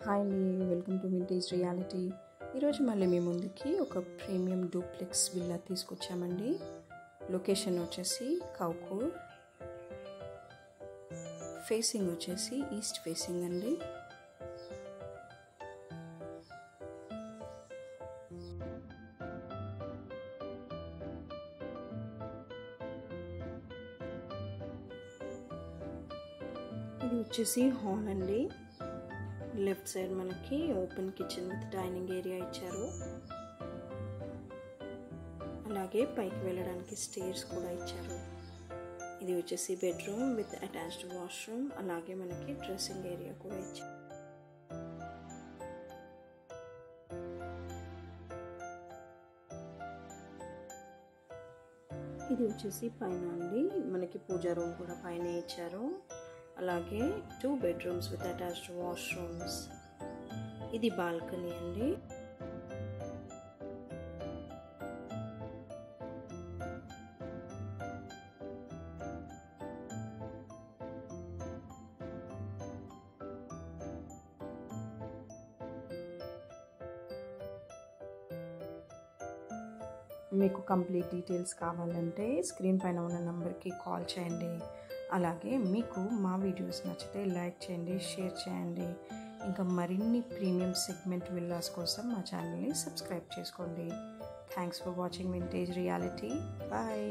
Hi అండి, welcome to vintage reality. ఈరోజు మళ్ళీ మీ ముందుకి ఒక ప్రీమియం డూప్లెక్స్ విల్లా తీసుకొచ్చామండి. లొకేషన్ వచ్చేసి కౌకూర్, ఫేసింగ్ వచ్చేసి ఈస్ట్ ఫేసింగ్ అండి. ఇది వచ్చేసి హాల్ అండి. లెఫ్ట్ సైడ్ మనకి open kitchen with dining area ఇచ్చారు. అలాగే పైకి వెళ్ళడానికి స్టేర్స్ కూడా ఇచ్చారు. ఇది వచ్చేసి బెడ్రూమ్ విత్ అటాచ్డ్ వాష్రూమ్, అలాగే మనకి డ్రెస్సింగ్ ఏరియా కూడా ఇచ్చారు. ఇది వచ్చేసి పైన అండి, మనకి పూజా రూమ్ కూడా పైన ఇచ్చారు. అలాగే 2 bedrooms విత్ అటాచ్డ్ వాష్రూమ్స్. ఇది బాల్కనీ అండి. మీకు కంప్లీట్ డీటెయిల్స్ కావాలంటే స్క్రీన్ పైన ఉన్న నెంబర్కి కాల్ చేయండి. అలాగే మీకు మా వీడియోస్ నచ్చితే లైక్ చేయండి, షేర్ చేయండి. ఇంకా మరిన్ని ప్రీమియం సెగ్మెంట్ విల్లాస్ కోసం మా ఛానల్ని సబ్స్క్రైబ్ చేసుకోండి. Thanks for watching vintage reality. Bye.